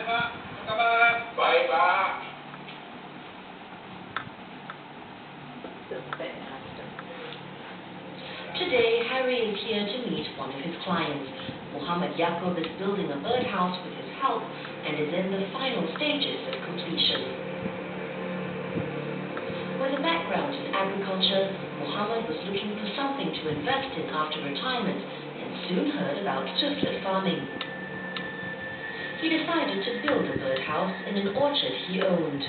Pak. Apa kabar? Baik, Pak. Today, Harry is here to meet one of his clients. Muhammad Yaqub is building a birdhouse with his help and is in the final stages of completion. With a background in agriculture, Muhammad was looking for something to invest in after retirement and soon heard about Swiftlet farming. He decided to build a birdhouse in an orchard he owned.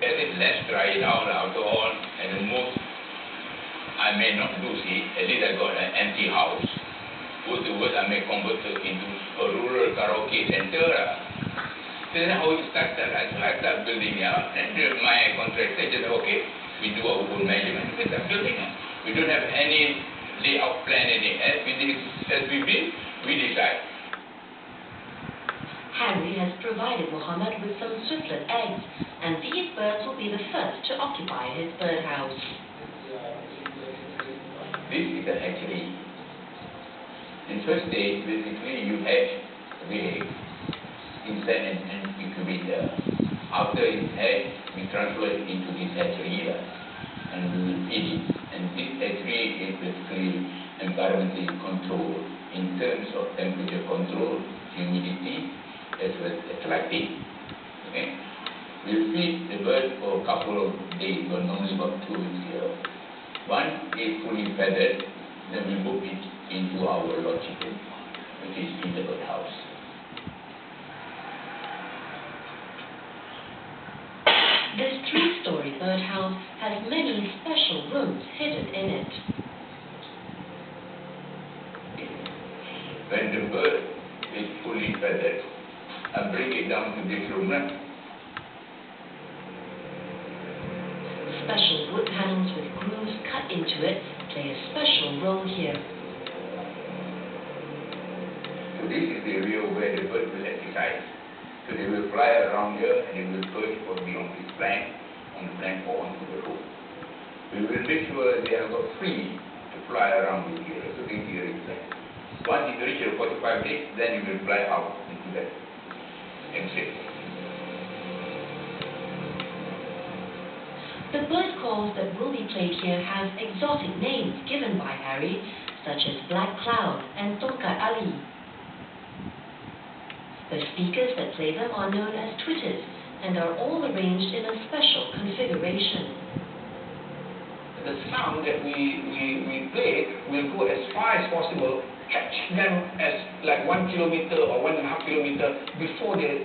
Let's try it out after all, and the most I may not lose it, at least I got an empty house. Afterwards, I may convert it into a rural karaoke center. This is how it started. So I started building it out, and my contractor said, okay, we do our own measurement. We start building it. We don't have any layout plan, anything. As we build, we decide. Harry has provided Muhammad with some Swiftlet eggs, and these birds will be the first to occupy his birdhouse. This is the hatchery. In first stage, basically you hatch the egg inside an incubator. After it's hatched, we transfer it into this hatchery and we will feed it. And this hatchery is basically environmentally controlled in terms of temperature control, humidity, as well as lighting. Okay? We'll feed the bird for a couple of days, but normally about 2 weeks here. Once it's fully feathered, then we move it into our lodge chicken, which is in the birdhouse. This 3-story birdhouse has many special rooms hidden in it. When the bird is fully feathered, I bring it down to this room. Special wood panels with grooves cut into it play a special role here. So this is the area where the bird will exercise. So they will fly around here and they will perch or be on this plank, on the plank or onto the roof. We will make sure they are got free to fly around in here. So this here is like, once it reaches 45 days, then you will fly out into that exit. The bird calls that will be played here have exotic names given by Harry, such as Black Cloud and Tongkat Ali. The speakers that play them are known as twitters and are all arranged in a special configuration. The sound that we play will go as far as possible, catch them as like 1 kilometer or 1.5 kilometer before they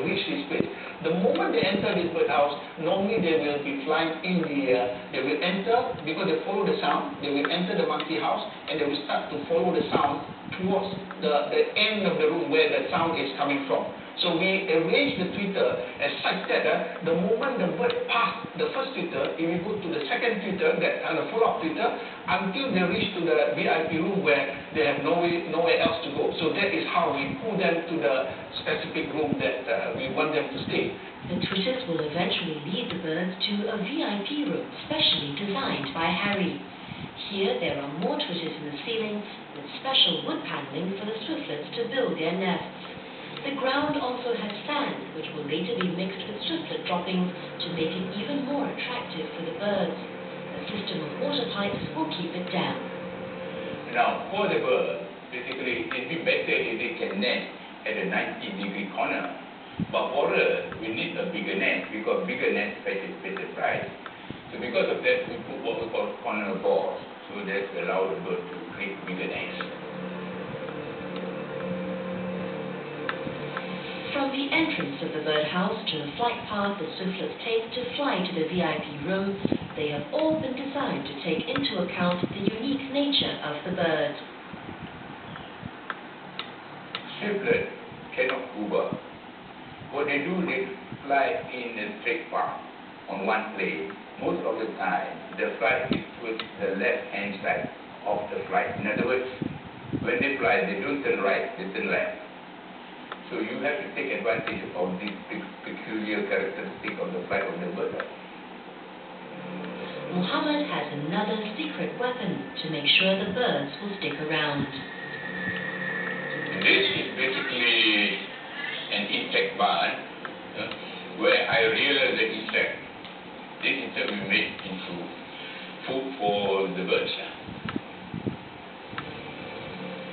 reach this place. The moment they enter this birdhouse, normally they will be flying in the air. They will enter, because they follow the sound, they will enter the monkey house and they will start to follow the sound towards the end of the room where the sound is coming from. So we arrange the tweeter as such that the moment the bird passes the first tweeter, it will go to the second tweeter, that kind of follow-up tweeter, until they reach to the VIP room where they have nowhere else to go. So that is how we pull them to the specific room that we want them to stay. The twitters will eventually lead the birds to a VIP room specially designed by Harry. Here there are more twitters in the ceiling with special wood paneling for the swiftlets to build their nests. The ground also has sand, which will later be mixed with swiftlet droppings to make it even more attractive for the birds. A system of water pipes will keep it down. Now, for the bird, basically, it would be better if they can nest at a 90-degree corner. But for us, we need a bigger nest, because bigger nest fetches better price. So because of that, we put what we call corner boards, so that allows the bird to create bigger nest. From the entrance of the birdhouse to the flight path the swiftlets take to fly to the VIP room, they have all been designed to take into account the unique nature of the bird. Swiftlet cannot hover. What they do, they fly in a straight path on one plane. Most of the time, the flight is towards the left-hand side of the flight. In other words, when they fly, they don't turn right, they turn left. So you have to take advantage of this peculiar characteristic of the flight of the bird. Muhammad has another secret weapon to make sure the birds will stick around. This is basically an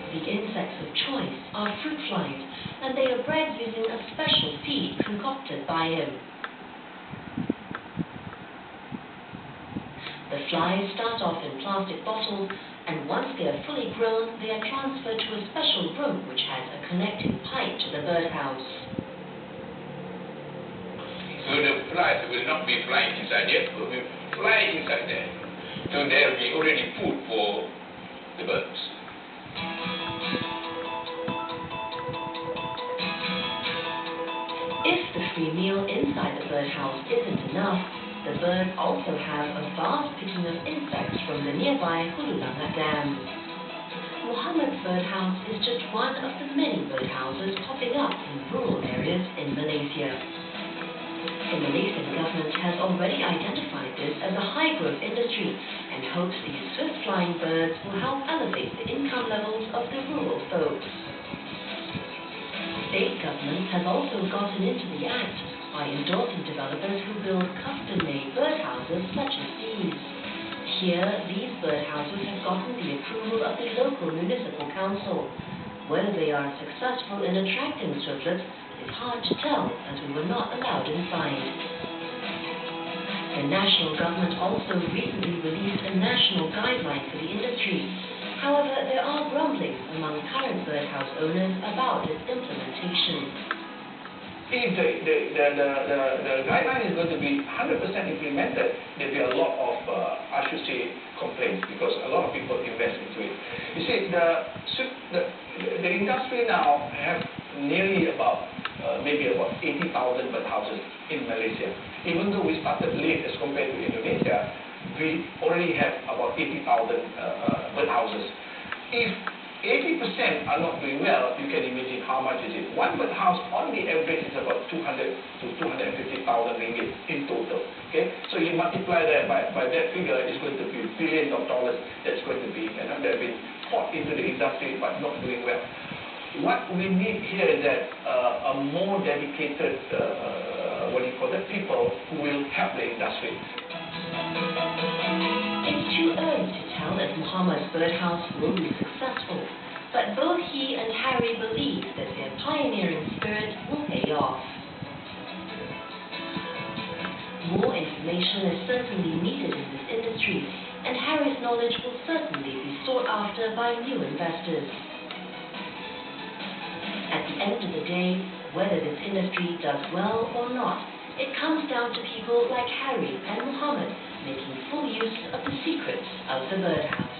The insects of choice are fruit flies, and they are bred using a special feed concocted by him. The flies start off in plastic bottles, and once they are fully grown, they are transferred to a special room which has a connecting pipe to the birdhouse. So the flies will not be flying inside there, but will fly inside there. So there will be already food for the birds. If the free meal inside the birdhouse isn't enough, the birds also have a vast picking of insects from the nearby Hulu Langat Dam. Muhammad's birdhouse is just one of the many birdhouses popping up in rural areas in Malaysia. The Malaysian government has already identified this as a high-growth industry and hopes these swift-flying birds will help elevate the income levels of the rural folks. State governments have also gotten into the act by endorsing developers who build custom-made birdhouses such as these. Here, these birdhouses have gotten the approval of the local municipal council. Whether they are successful in attracting swiftlets is hard to tell, as we were not allowed inside. The national government also recently released a national guideline for the industry. However, there are grumblings among current birdhouse owners about its implementation. If the guideline is going to be 100% implemented, there will be a lot of, I should say, complaints, because a lot of people invest into it. You see, the industry now have nearly about, maybe about 80,000 birdhouses in Malaysia. Even though we started late as compared to Indonesia, we already have about 80,000 birdhouses. If 80% are not doing well, you can imagine how much is it. One birdhouse on the average is about 200 to 250,000 ringgit in total. Okay, so you multiply that by that figure, it's going to be billions of dollars that's going to be, that have been poured into the industry but not doing well. What we need here is that a more dedicated, people who will help the industry. It's too early to tell if Muhammad's birdhouse will be successful, but both he and Harry believe that their pioneering spirit will pay off. More information is certainly needed in this industry, and Harry's knowledge will certainly be sought after by new investors. At the end of the day, whether this industry does well or not, it comes down to people like Harry and Muhammad making full use of the secrets of the birdhouse.